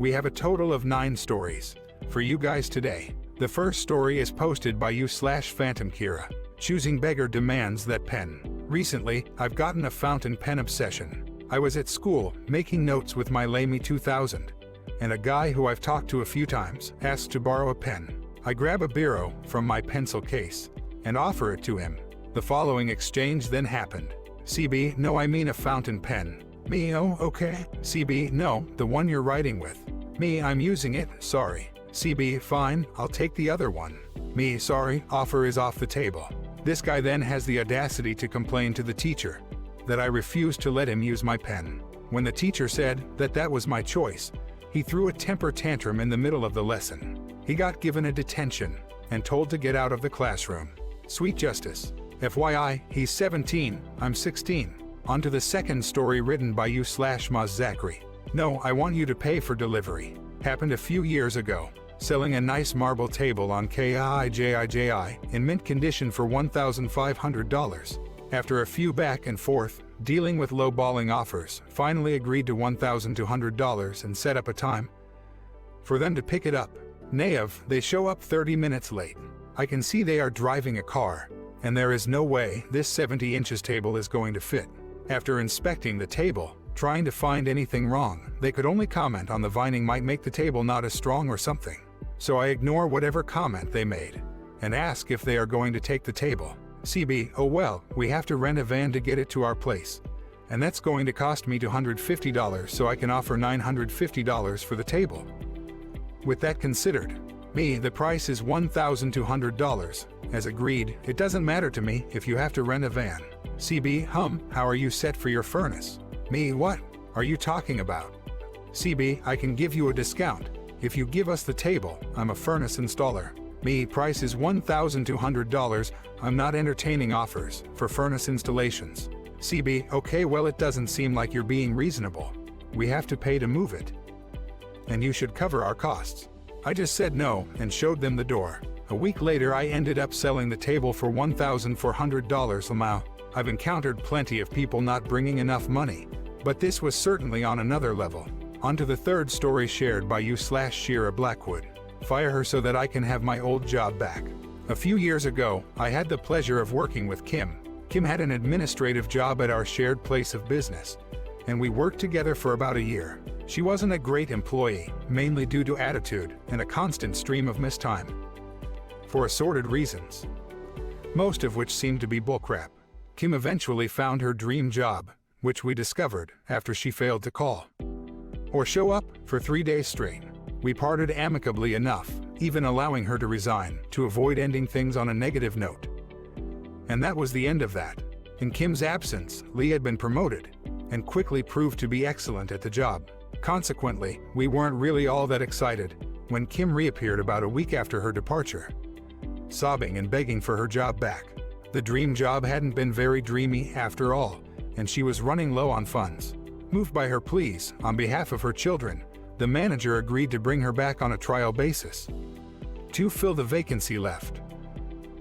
We have a total of 9 stories for you guys today. The first story is posted by you/Phantom Kira. Choosing beggar demands that pen. Recently, I've gotten a fountain pen obsession. I was at school, making notes with my Lamy 2000, and a guy who I've talked to a few times asks to borrow a pen. I grab a biro from my pencil case and offer it to him. The following exchange then happened. CB, no, I mean a fountain pen. Me, oh, okay. CB, no, the one you're writing with. Me, I'm using it, sorry. CB, fine, I'll take the other one. Me, sorry, offer is off the table. This guy then has the audacity to complain to the teacher that I refused to let him use my pen. When the teacher said that that was my choice, he threw a temper tantrum in the middle of the lesson. He got given a detention and told to get out of the classroom. Sweet justice. FYI, he's 17, I'm 16. On to the second story written by you/Maz Zachary. No, I want you to pay for delivery. Happened a few years ago. Selling a nice marble table on KIJIJI in mint condition for $1,500. After a few back and forth, dealing with low-balling offers, finally agreed to $1,200 and set up a time for them to pick it up. Nayav, they show up 30 minutes late. I can see they are driving a car, and there is no way this 70 inches table is going to fit. After inspecting the table, trying to find anything wrong, they could only comment on the vining might make the table not as strong or something. So I ignore whatever comment they made and ask if they are going to take the table. CB, oh well, we have to rent a van to get it to our place, and that's going to cost me $250, so I can offer $950 for the table. With that considered, me, the price is $1,200. As agreed, it doesn't matter to me if you have to rent a van. CB, how are you set for your furnace? Me, what are you talking about? CB, I can give you a discount. If you give us the table, I'm a furnace installer. Me, price is $1,200. I'm not entertaining offers for furnace installations. CB, okay, well, it doesn't seem like you're being reasonable. We have to pay to move it, and you should cover our costs. I just said no and showed them the door. A week later, I ended up selling the table for $1,400. Lamau. I've encountered plenty of people not bringing enough money, but this was certainly on another level. On to the third story shared by you/Shira Blackwood. Fire her so that I can have my old job back. A few years ago, I had the pleasure of working with Kim. Kim had an administrative job at our shared place of business, and we worked together for about a year. She wasn't a great employee, mainly due to attitude and a constant stream of missed time, for assorted reasons, most of which seemed to be bullcrap. Kim eventually found her dream job, which we discovered after she failed to call or show up for 3 days straight. We parted amicably enough, even allowing her to resign to avoid ending things on a negative note. And that was the end of that. In Kim's absence, Lee had been promoted and quickly proved to be excellent at the job. Consequently, we weren't really all that excited when Kim reappeared about a week after her departure, sobbing and begging for her job back. The dream job hadn't been very dreamy after all, and she was running low on funds. Moved by her pleas on behalf of her children, the manager agreed to bring her back on a trial basis to fill the vacancy left.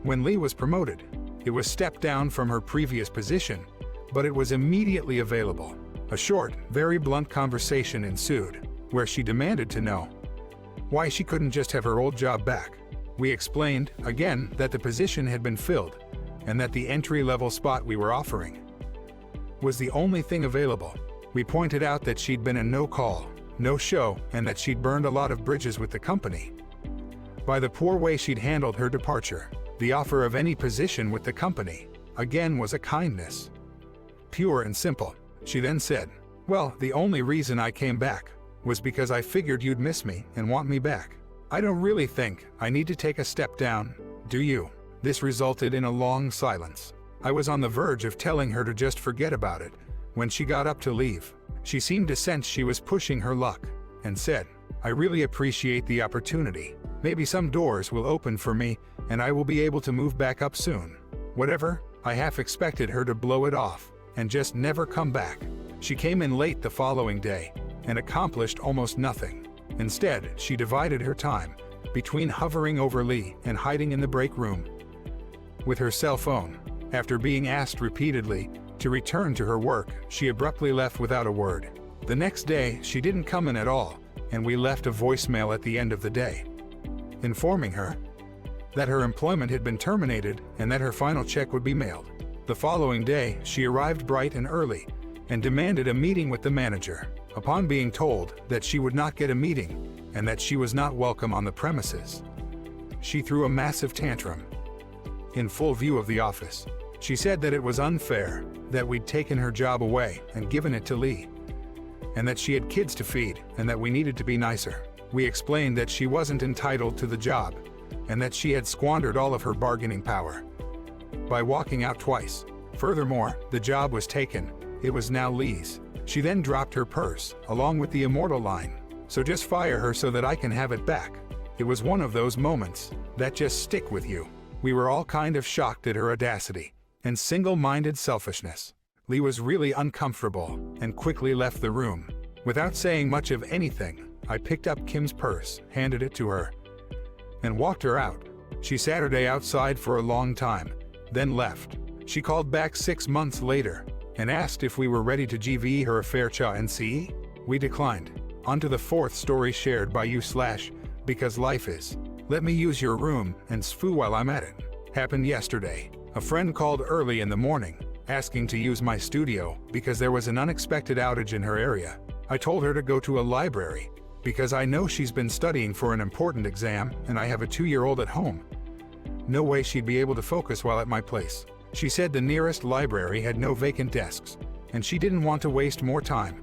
When Lee was promoted, it was stepped down from her previous position, but it was immediately available. A short, very blunt conversation ensued, where she demanded to know why she couldn't just have her old job back. We explained, again, that the position had been filled, and that the entry-level spot we were offering was the only thing available. We pointed out that she'd been a no-call, no-show, and that she'd burned a lot of bridges with the company by the poor way she'd handled her departure. The offer of any position with the company, again, was a kindness, pure and simple. She then said, well, the only reason I came back was because I figured you'd miss me and want me back. I don't really think I need to take a step down, do you? This resulted in a long silence. I was on the verge of telling her to just forget about it when she got up to leave. She seemed to sense she was pushing her luck and said, I really appreciate the opportunity. Maybe some doors will open for me and I will be able to move back up soon. Whatever, I half expected her to blow it off and just never come back. She came in late the following day and accomplished almost nothing. Instead, she divided her time between hovering over Lee and hiding in the break room with her cell phone. After being asked repeatedly to return to her work, she abruptly left without a word. The next day, she didn't come in at all, and we left a voicemail at the end of the day, informing her that her employment had been terminated and that her final check would be mailed. The following day, she arrived bright and early and demanded a meeting with the manager. Upon being told that she would not get a meeting and that she was not welcome on the premises, she threw a massive tantrum in full view of the office. She said that it was unfair that we'd taken her job away and given it to Lee, and that she had kids to feed and that we needed to be nicer. We explained that she wasn't entitled to the job and that she had squandered all of her bargaining power by walking out twice. Furthermore, the job was taken. It was now Lee's. She then dropped her purse, along with the immortal line, "So just fire her so that I can have it back." It was one of those moments that just stick with you. We were all kind of shocked at her audacity and single-minded selfishness. Lee was really uncomfortable and quickly left the room. Without saying much of anything, I picked up Kim's purse, handed it to her, and walked her out. She sat her day outside for a long time, then left. She called back 6 months later and asked if we were ready to give her a fair chance. We declined. On to the fourth story shared by you/because life is. Let me use your room and sfoo while I'm at it. Happened yesterday. A friend called early in the morning, asking to use my studio because there was an unexpected outage in her area. I told her to go to a library because I know she's been studying for an important exam and I have a 2-year-old at home. No way she'd be able to focus while at my place. She said the nearest library had no vacant desks, and she didn't want to waste more time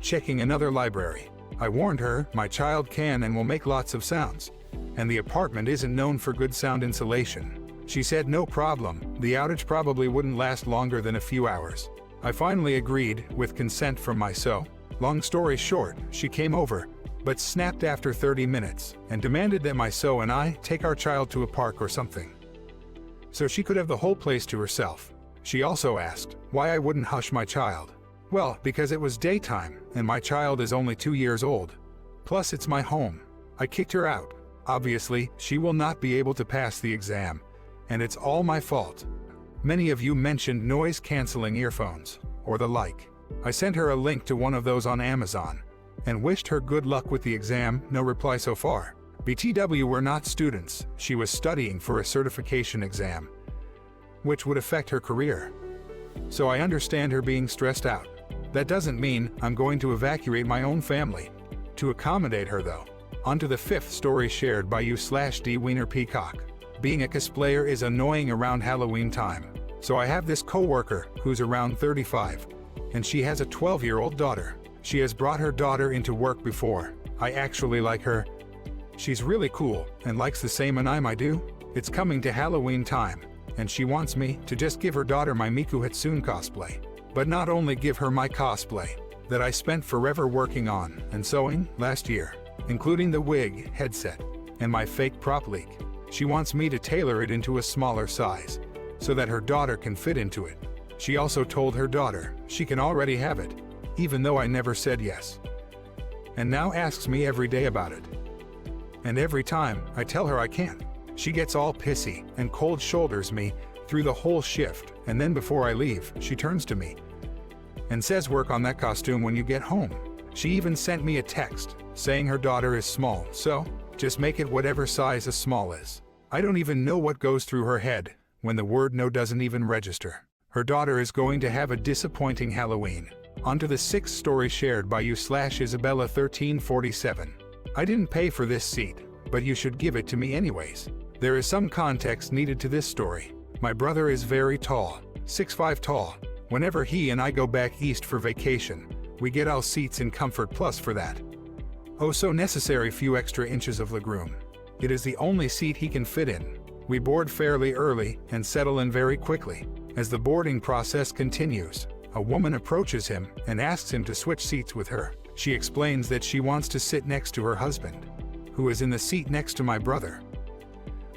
checking another library. I warned her my child can and will make lots of sounds, and the apartment isn't known for good sound insulation. She said no problem, the outage probably wouldn't last longer than a few hours. I finally agreed, with consent from my so. Long story short, she came over, but snapped after 30 minutes and demanded that my so and I take our child to a park or something, so she could have the whole place to herself. She also asked why I wouldn't hush my child. Well, because it was daytime, and my child is only 2 years old. Plus, it's my home. I kicked her out. Obviously, she will not be able to pass the exam, and it's all my fault. Many of you mentioned noise-canceling earphones, or the like. I sent her a link to one of those on Amazon, and wished her good luck with the exam. No reply so far. BTW, we're not students. She was studying for a certification exam, which would affect her career. So I understand her being stressed out. That doesn't mean I'm going to evacuate my own family to accommodate her though. On to the fifth story shared by you/D Wiener Peacock. Being a cosplayer is annoying around Halloween time. So I have this coworker who's around 35, and she has a 12-year-old daughter. She has brought her daughter into work before. I actually like her. She's really cool and likes the same anime I do. It's coming to Halloween time, and she wants me to just give her daughter my Miku Hatsune cosplay. But not only give her my cosplay that I spent forever working on and sewing last year, including the wig, headset, and my fake prop leak. She wants me to tailor it into a smaller size so that her daughter can fit into it. She also told her daughter she can already have it, even though I never said yes, and now asks me every day about it. And every time I tell her I can't, she gets all pissy and cold shoulders me through the whole shift, and then before I leave, she turns to me and says, "Work on that costume when you get home." She even sent me a text saying her daughter is small, so just make it whatever size a small is. I don't even know what goes through her head when the word no doesn't even register. Her daughter is going to have a disappointing Halloween. On to the sixth story shared by you/Isabella1347. I didn't pay for this seat, but you should give it to me anyways. There is some context needed to this story. My brother is very tall, 6'5" tall. Whenever he and I go back east for vacation, we get all seats in Comfort Plus for that oh so necessary few extra inches of legroom. It is the only seat he can fit in. We board fairly early and settle in very quickly. As the boarding process continues, a woman approaches him and asks him to switch seats with her. She explains that she wants to sit next to her husband, who is in the seat next to my brother.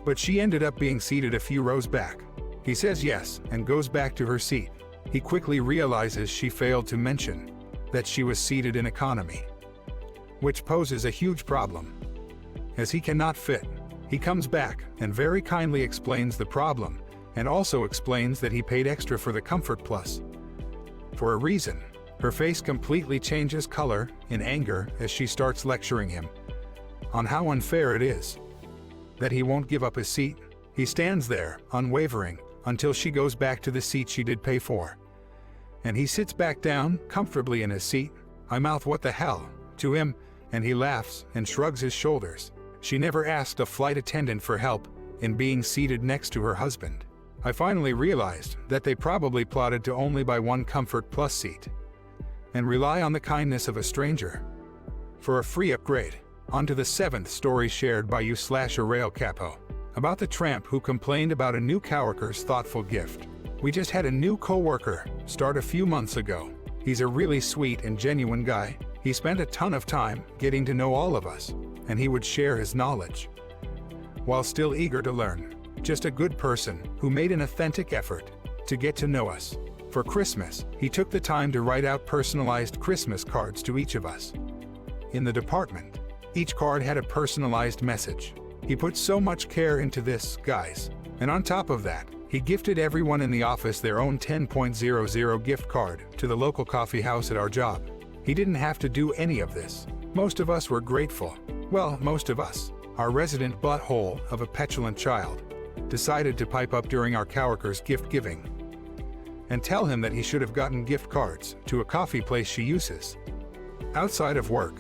But she ended up being seated a few rows back. He says yes and goes back to her seat. He quickly realizes she failed to mention that she was seated in economy, which poses a huge problem, as he cannot fit. He comes back and very kindly explains the problem, and also explains that he paid extra for the Comfort Plus for a reason. Her face completely changes color in anger as she starts lecturing him on how unfair it is that he won't give up his seat. He stands there, unwavering, until she goes back to the seat she did pay for. And he sits back down, comfortably in his seat. I mouth "what the hell" to him, and he laughs and shrugs his shoulders. She never asked a flight attendant for help in being seated next to her husband. I finally realized that they probably plotted to only buy one Comfort Plus seat and rely on the kindness of a stranger for a free upgrade. On to the 7th story shared by you/Arail Capo, about the tramp who complained about a new coworker's thoughtful gift. We just had a new coworker start a few months ago. He's a really sweet and genuine guy. He spent a ton of time getting to know all of us, and he would share his knowledge while still eager to learn. Just a good person who made an authentic effort to get to know us. For Christmas, he took the time to write out personalized Christmas cards to each of us in the department. Each card had a personalized message. He put so much care into this, guys. And on top of that, he gifted everyone in the office their own 10.00 gift card to the local coffee house at our job. He didn't have to do any of this. Most of us were grateful. Well, most of us. Our resident butthole of a petulant child decided to pipe up during our coworker's gift giving and tell him that he should have gotten gift cards to a coffee place she uses outside of work.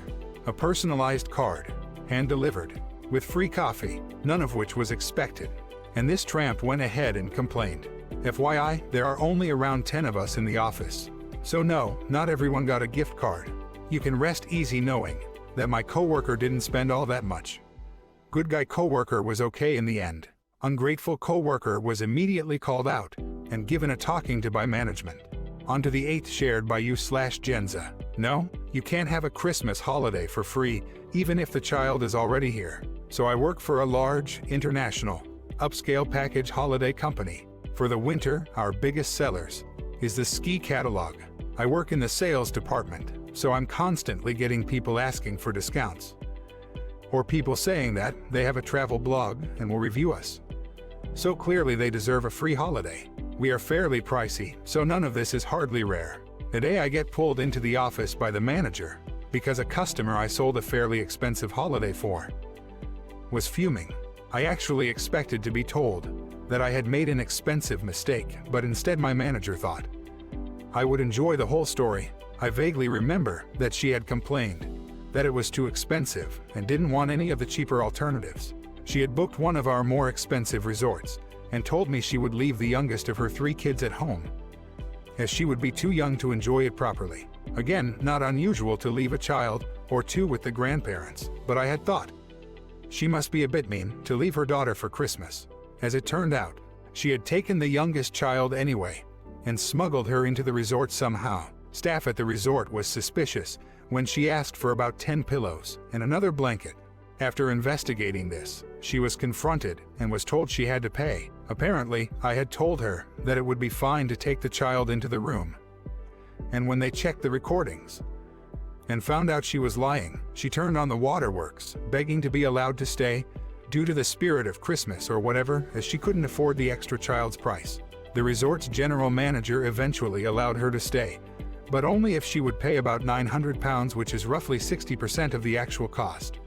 A personalized card, hand-delivered, with free coffee, none of which was expected. And this tramp went ahead and complained. FYI, there are only around 10 of us in the office. So no, not everyone got a gift card. You can rest easy knowing that my coworker didn't spend all that much. Good guy coworker was okay in the end. Ungrateful coworker was immediately called out and given a talking to by management. On to the 8th shared by you/Genza. No, you can't have a Christmas holiday for free, even if the child is already here. So I work for a large, international, upscale package holiday company. For the winter, our biggest sellers is the ski catalog. I work in the sales department, so I'm constantly getting people asking for discounts, or people saying that they have a travel blog and will review us. So clearly they deserve a free holiday. We are fairly pricey, so none of this is hardly rare. The day I get pulled into the office by the manager because a customer I sold a fairly expensive holiday for was fuming. I actually expected to be told that I had made an expensive mistake, but instead my manager thought I would enjoy the whole story. I vaguely remember that she had complained that it was too expensive and didn't want any of the cheaper alternatives. She had booked one of our more expensive resorts and told me she would leave the youngest of her 3 kids at home, as she would be too young to enjoy it properly. Again, not unusual to leave a child or 2 with the grandparents, but I had thought she must be a bit mean to leave her daughter for Christmas. As it turned out, she had taken the youngest child anyway and smuggled her into the resort somehow. Staff at the resort was suspicious when she asked for about 10 pillows and another blanket. After investigating this, she was confronted and was told she had to pay. Apparently, I had told her that it would be fine to take the child into the room. And when they checked the recordings and found out she was lying, she turned on the waterworks, begging to be allowed to stay due to the spirit of Christmas or whatever, as she couldn't afford the extra child's price. The resort's general manager eventually allowed her to stay, but only if she would pay about £900, which is roughly 60% of the actual cost,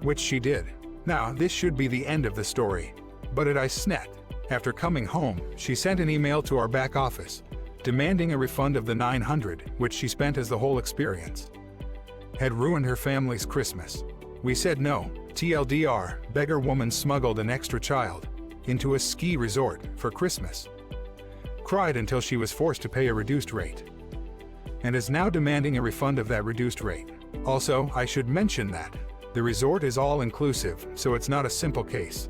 which she did. Now, this should be the end of the story, but I snapped. After coming home, she sent an email to our back office, demanding a refund of the $900, which she spent as the whole experience had ruined her family's Christmas. We said no. TLDR, beggar woman smuggled an extra child into a ski resort for Christmas, cried until she was forced to pay a reduced rate, and is now demanding a refund of that reduced rate. Also, I should mention that the resort is all-inclusive, so it's not a simple case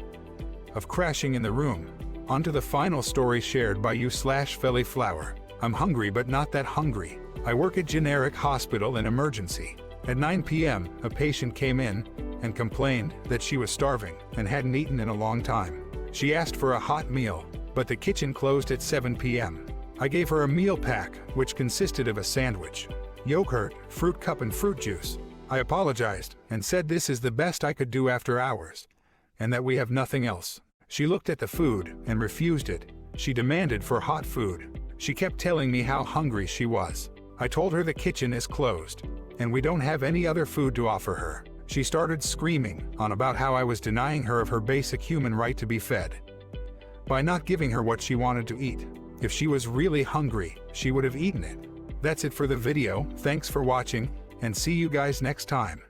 of crashing in the room. On to the final story shared by you/Fellyflower. I'm hungry but not that hungry. I work at generic hospital in emergency. At 9 p.m., a patient came in and complained that she was starving and hadn't eaten in a long time. She asked for a hot meal, but the kitchen closed at 7 p.m. I gave her a meal pack, which consisted of a sandwich, yogurt, fruit cup and fruit juice. I apologized and said this is the best I could do after hours, and that we have nothing else. She looked at the food and refused it. She demanded for hot food. She kept telling me how hungry she was. I told her the kitchen is closed, and we don't have any other food to offer her. She started screaming on about how I was denying her of her basic human right to be fed by not giving her what she wanted to eat. If she was really hungry, she would have eaten it. That's it for the video. Thanks for watching, and see you guys next time.